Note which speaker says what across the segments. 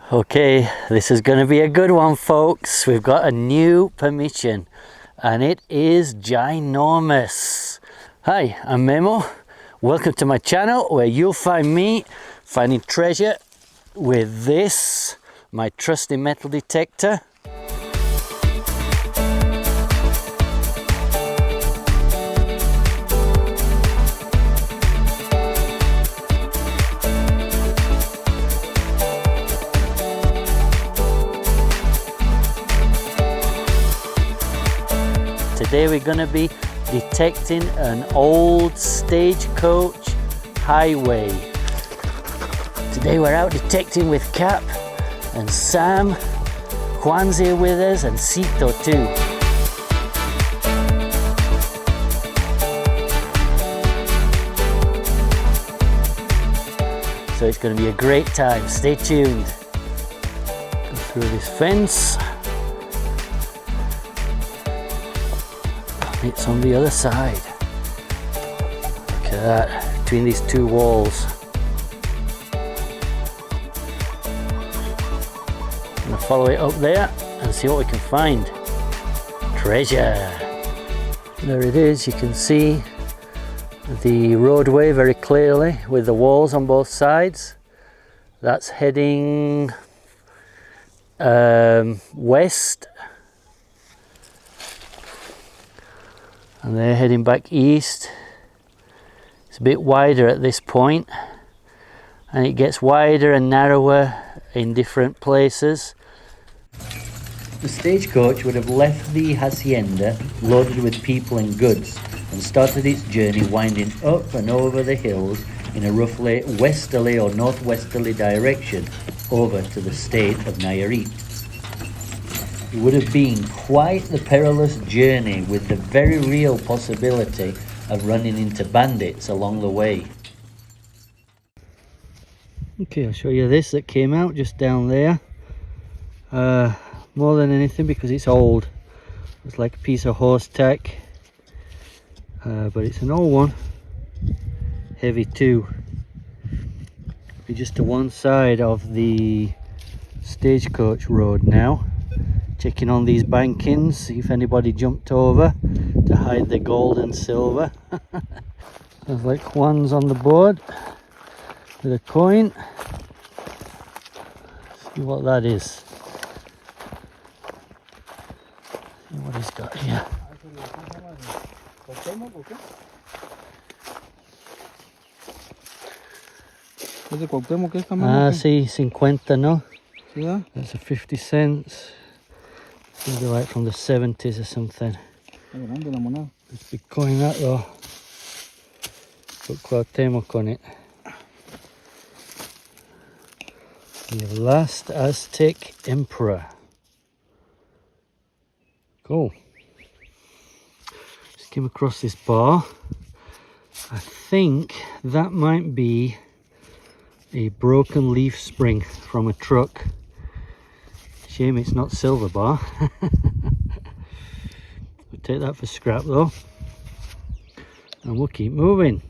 Speaker 1: Okay, this is going to be a good one, folks. We've got a new permission and it is ginormous. Hi, I'm Memo. Welcome to my channel where you'll find me finding treasure with this, my trusty metal detector. Today we're going to be detecting an old Stagecoach highway. Today we're out detecting with Cap and Sam. Juan's here with us and Cito too. So it's going to be a great time. Stay tuned. Go through this fence. It's on the other side. Look at that, between these two walls. I'm gonna follow it up there and see what we can find. Treasure. There it is, you can see the roadway very clearly with the walls on both sides. That's heading west. And they're heading back east. It's a bit wider at this point, and it gets wider and narrower in different places. The Stagecoach would have left the hacienda loaded with people and goods and started its journey winding up and over the hills in a roughly westerly or northwesterly direction over to the State of Nayarit. It would have been quite the perilous journey with the very real possibility of running into bandits along the way. Okay, I'll show you this that came out just down there. More than anything because it's old. It's like a piece of horse tack. But it's an old one. Heavy too. We're just to one side of the Stagecoach road now. Checking on these bankings, see if anybody jumped over to hide the gold and silver. There's like Juan's on the board with a coin. See what that is. See what he's got here. Ah, sí, 50, no? That's a 50 cents. Maybe like from the 70s or something. It's a big coin that though. Put Cuauhtemoc on it. The last Aztec emperor. Cool. Just came across this bar. I think that might be a broken leaf spring from a truck. Shame it's not silver bar. We'll take that for scrap though, and we'll keep moving.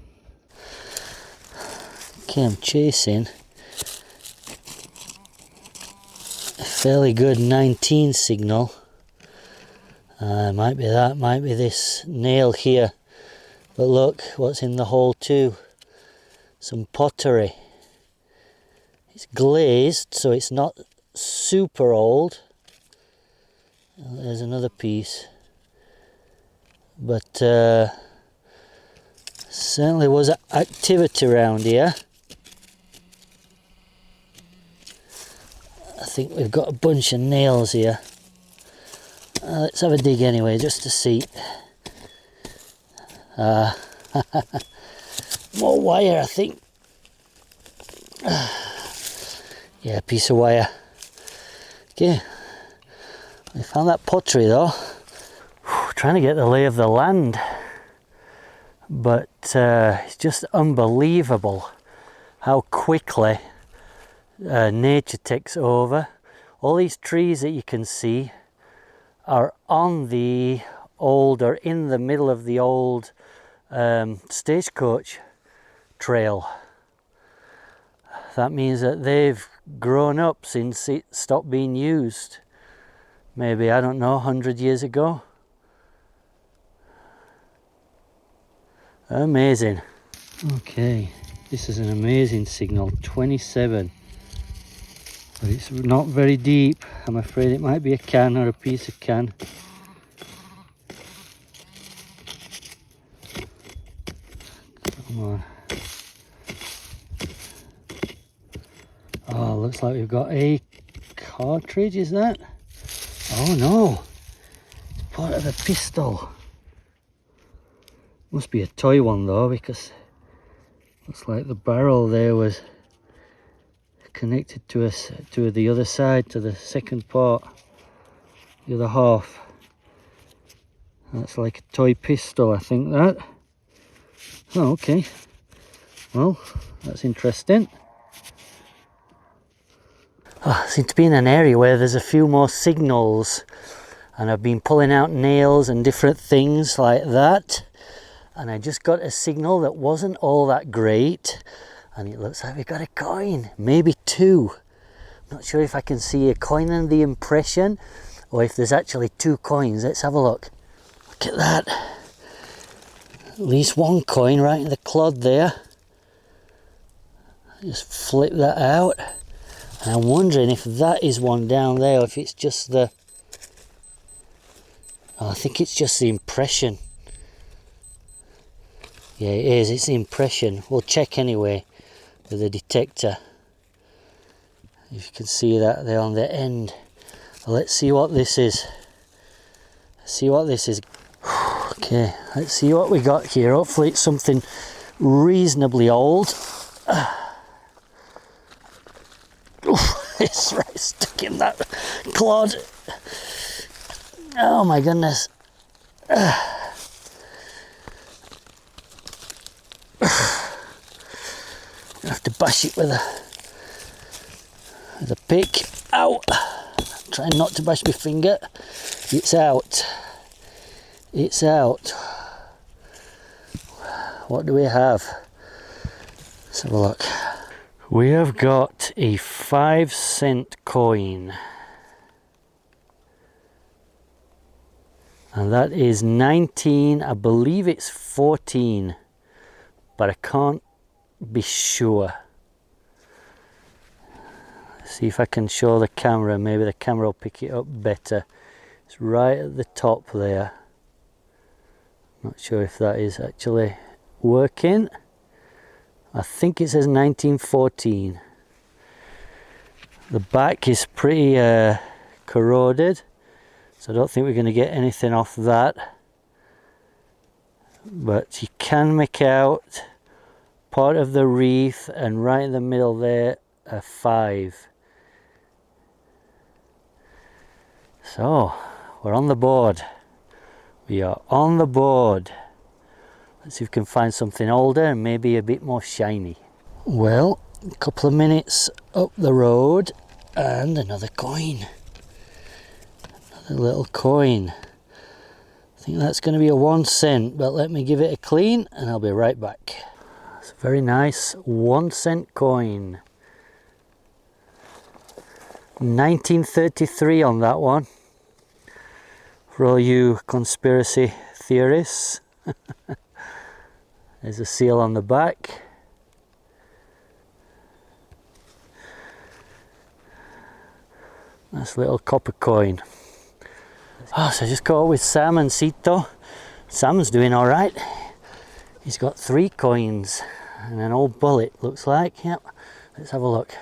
Speaker 1: Okay, I'm chasing a fairly good 19 signal. Might be that, might be this nail here. But look what's in the hole too. Some pottery. It's glazed, so it's not super old. There's another piece, but certainly was activity around here. I think we've got a bunch of nails here. Let's have a dig anyway just to see. More wire, I think. Yeah, piece of wire. Okay, we found that pottery though. Trying to get the lay of the land, but it's just unbelievable how quickly nature takes over. All these trees that you can see are on the old, or in the middle of the old Stagecoach trail. That means that they've grown up since it stopped being used. Maybe, I don't know, 100 years ago. Amazing. Okay, this is an amazing signal, 27. But it's not very deep. I'm afraid it might be a can or a piece of can. Come on. Oh, looks like we've got a cartridge, is that? Oh no, it's part of a pistol. Must be a toy one though, because looks like the barrel there was connected to us to the other side, to the second part, the other half. That's like a toy pistol, I think that. Oh, okay. Well, that's interesting. Oh, I seem to be in an area where there's a few more signals, and I've been pulling out nails and different things like that, and I just got a signal that wasn't all that great, and it looks like we got a coin, maybe two. I'm not sure if I can see a coin in the impression or if there's actually two coins. Let's have a look. Look at that. At least one coin right in the clod there. Just flip that out. And I'm wondering if that is one down there or if it's just the... Oh, I think it's just the impression. Yeah, it is. It's the impression. We'll check anyway with the detector. If you can see that there on the end. Well, let's see what this is. See what this is. Okay, let's see what we got here. Hopefully it's something reasonably old. It's right stuck in that clod. Oh my goodness. I have to bash it with a pick. Ow! Trying not to bash my finger. It's out. It's out. What do we have? Let's have a look. We have got a 5-cent coin. And that is 19, I believe it's 14, but I can't be sure. Let's see if I can show the camera, maybe the camera will pick it up better. It's right at the top there. Not sure if that is actually working. I think it says 1914. The back is pretty corroded, so I don't think we're going to get anything off that. But you can make out part of the wreath, and right in the middle there, a 5. So, we're on the board. We are on the board. Let's see if we can find something older and maybe a bit more shiny. Well, a couple of minutes up the road and another coin. Another little coin. I think that's going to be a 1 cent, but let me give it a clean and I'll be right back. It's a very nice 1 cent coin. 1933 on that one. For all you conspiracy theorists. There's a seal on the back. Nice little copper coin. Oh, so I just caught up with Sam and Sito. Sam's doing all right. He's got 3 coins and an old bullet, looks like. Yep. Let's have a look.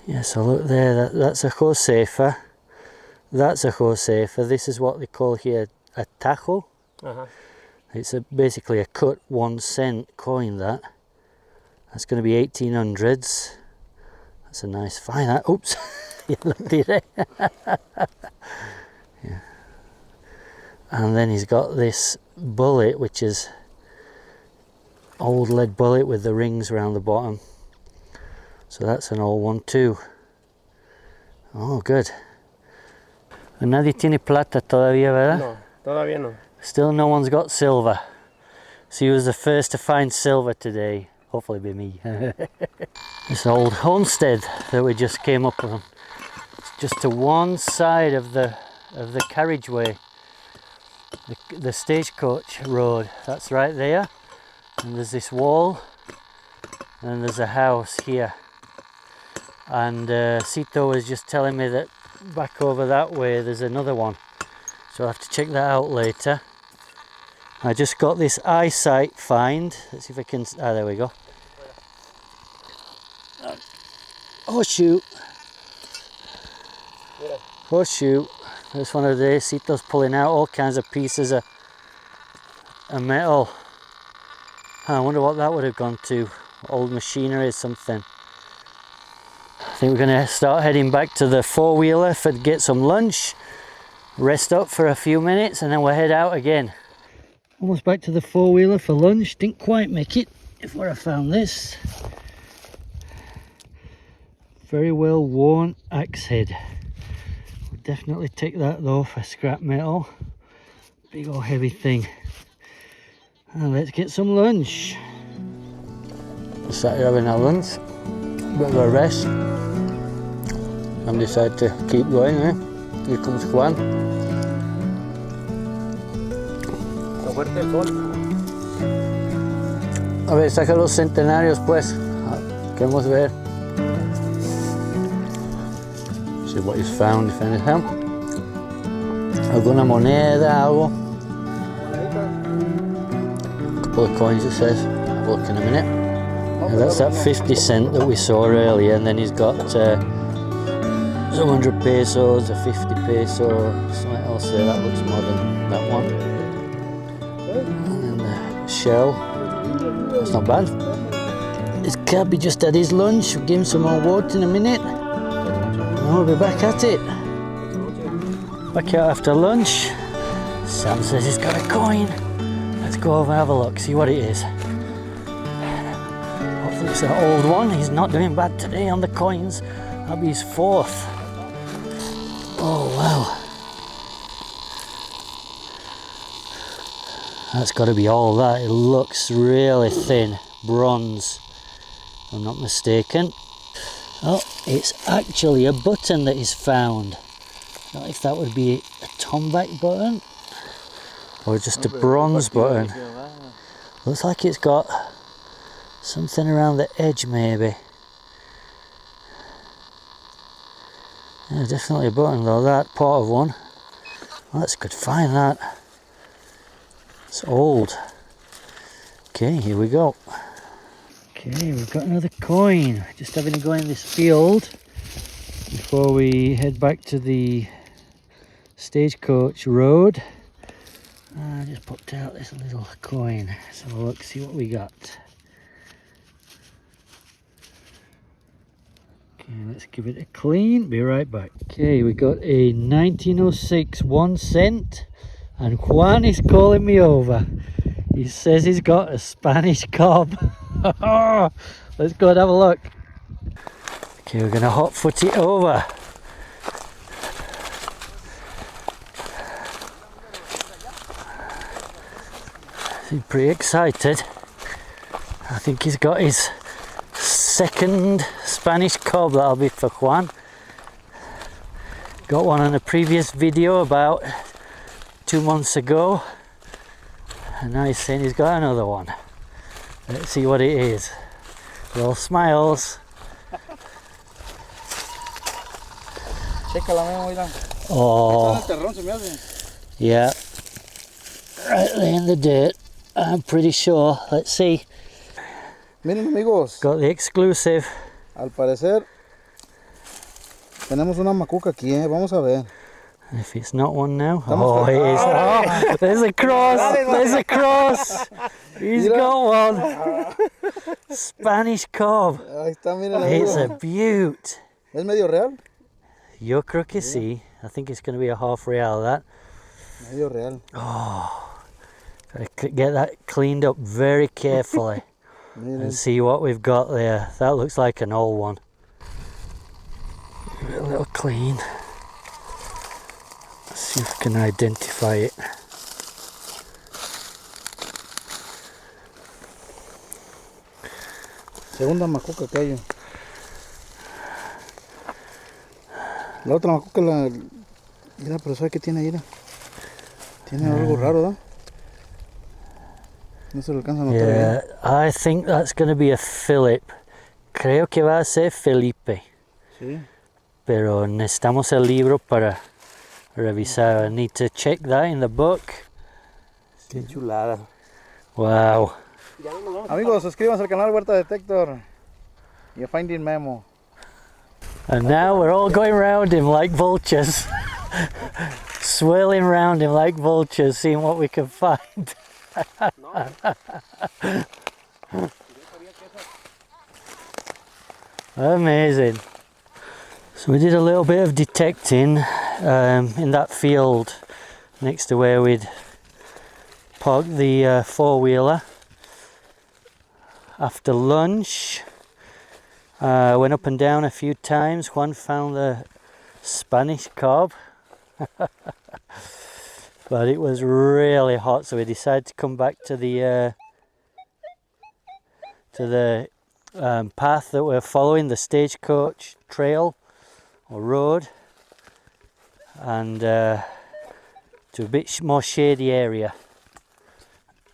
Speaker 1: Yeah, so look there, that's a Josefa. That's a Josefa. This is what they call here a tajo. It's basically a cut 1 cent coin, that. That's going to be 1800s. That's a nice find, that. Oops. You looked at it. Yeah. And then he's got this bullet, which is old lead bullet with the rings around the bottom. So that's an old one too. Oh, good. Nadie tiene plata todavía, ¿verdad?
Speaker 2: No, todavía no.
Speaker 1: Still no one's got silver. So he was the first to find silver today. hopefully be me. This old homestead that we just came up on. It's just to one side of the carriageway. The Stagecoach road, that's right there. And there's this wall, and there's a house here. And Sito was just telling me that back over that way there's another one. So I'll have to check that out later. I just got this eyesight find. Let's see if I can... Ah, there we go. Oh shoot. Oh shoot. There's one of the Sito's pulling out all kinds of pieces of metal. I wonder what that would have gone to. Old machinery or something. I think we're going to start heading back to the four-wheeler to get some lunch. Rest up for a few minutes and then we'll head out again. Almost back to the four-wheeler for lunch. Didn't quite make it before I found this. Very well worn axe head. We'll definitely take that though for scrap metal. Big old heavy thing. And let's get some lunch. We sat here having our lunch. Bit of a rest. And decided to keep going, eh? Here comes Juan. A ver, saca los centenarios pues. Queremos ver. See what he's found, if anything. Alguna moneda, algo. A couple of coins, it says. Have a look in a minute. Yeah, that's that 50 cent that we saw earlier, and then he's got some 100 pesos, a 50 peso, something else there. That looks more than that one. And then the shell. That's not bad. This cabby just had his lunch. We'll give him some more water in a minute. And we'll be back at it. Back out after lunch. Sam says he's got a coin. Let's go over and have a look, see what it is. Hopefully it's an old one. He's not doing bad today on the coins. That'll be his fourth. Oh wow. That's got to be all that. It looks really thin. Bronze, if I'm not mistaken. Oh, it's actually a button that is found. I don't know if that would be a tomback button or just a bronze button. Looks like it's got something around the edge maybe. Yeah, definitely a button though, that part of one. Well, that's a good find, that. It's old. Okay, here we go. Okay, we've got another coin. Just having a go in this field before we head back to the Stagecoach road. I just popped out this little coin. Let's have a look, see what we got. Okay, let's give it a clean. Be right back. Okay, we got a 1906 1 cent, and Juan is calling me over. He says he's got a Spanish cob. Let's go and have a look. Okay, we're going to hot foot it over. He's pretty excited. I think he's got his second Spanish cob. That'll be for Juan. Got one on a previous video about 2 months ago, and now he's saying he's got another one. Let's see what it is. All smiles. Oh, yeah, right there in the dirt, I'm pretty sure. Let's see.
Speaker 2: Miren amigos,
Speaker 1: Got the exclusive.
Speaker 2: al parecer tenemos una macuca aquí, vamos a ver.
Speaker 1: If it's not one now, oh it is. Oh, there's a cross, there's a cross. He's got one. Spanish cob.
Speaker 2: Ahí está, miren.
Speaker 1: It's a beaut.
Speaker 2: ¿Es medio real?
Speaker 1: Yo creo que sí. I think it's going to be a half real, that.
Speaker 2: Medio real.
Speaker 1: Oh, gotta get that cleaned up very carefully and see what we've got there. That looks like an old one. Give it a little clean. Let's see if I can identify it.
Speaker 2: Segunda macuca que hay. La otra macuca la... Mira, pero ¿sabe qué tiene ahí? Mira. Tiene algo raro, ¿verdad? No se lo alcanza a notar bien.
Speaker 1: I think that's going to be a Philip. Creo que va a ser Felipe.
Speaker 2: Sí.
Speaker 1: Pero necesitamos el libro para revisar. I need to check that in the book.
Speaker 3: Qué chulada.
Speaker 1: Wow.
Speaker 2: Amigos, suscríbanse al canal Huerta Detector. You're finding Memo.
Speaker 1: And now we're all going round him like vultures. Swirling round him like vultures, seeing what we can find. Amazing. So we did a little bit of detecting in that field next to where we'd parked the four-wheeler. After lunch, went up and down a few times. Juan found the Spanish cob. But it was really hot, so we decided to come back to the path that we're following, the Stagecoach trail or road, and to a bit more shady area.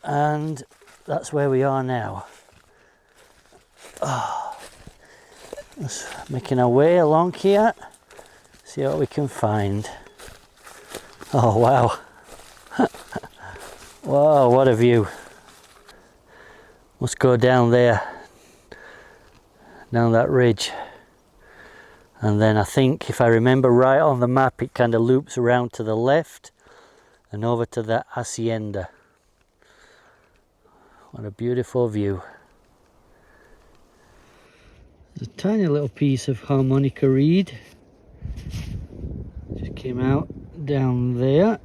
Speaker 1: And that's where we are now. Just making our way along here, see what we can find. Oh wow. Whoa, what a view. Let's go down there, down that ridge, and then I think, if I remember right on the map, it kind of loops around to the left and over to the hacienda. What a beautiful view. There's a tiny little piece of harmonica reed just came out down there.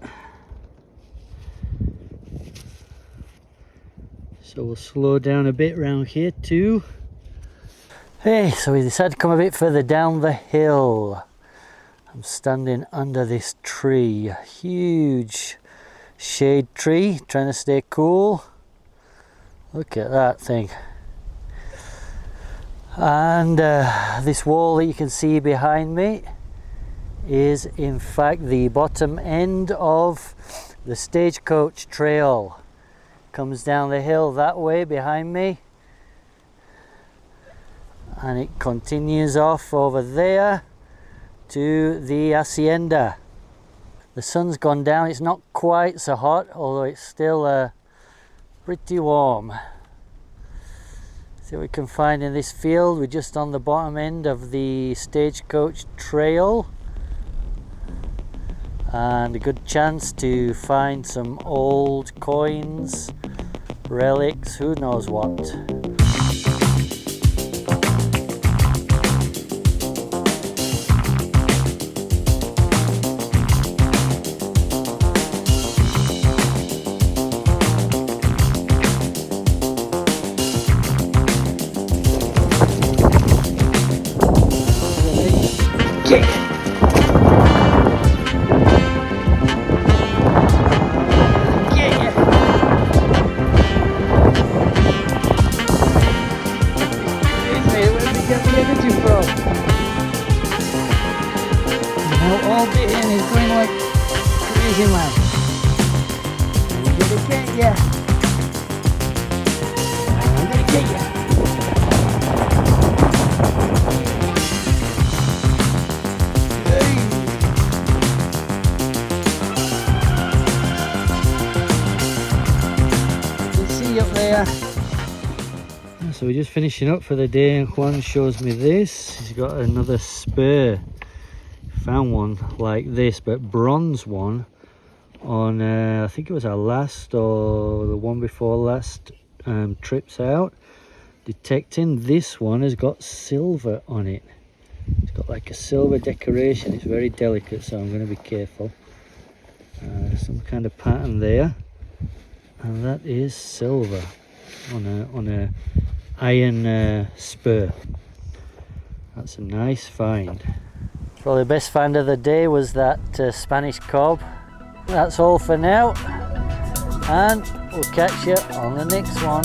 Speaker 1: So we'll slow down a bit round here too. Hey, so we decided to come a bit further down the hill. I'm standing under this tree, a huge shade tree, trying to stay cool. Look at that thing. And this wall that you can see behind me is in fact the bottom end of the Stagecoach trail. Comes down the hill that way behind me, and it continues off over there to the hacienda. The sun's gone down, it's not quite so hot, although it's still pretty warm. See what we can find in this field. We're just on the bottom end of the Stagecoach trail, and a good chance to find some old coins, relics, who knows what. All day and it's going like crazy, man. I'm gonna get ya. I'm gonna get ya. Hey. Good to see you up there. So we're just finishing up for the day, and Juan shows me this. He's got another spur. Found one like this, but bronze one on I think it was our last or the one before last trips out. Detecting this one has got silver on it. It's got like a silver decoration. It's very delicate, so I'm going to be careful. Some kind of pattern there, and that is silver on a iron spur. That's a nice find. Probably the best find of the day was that Spanish cob. That's all for now, and we'll catch you on the next one.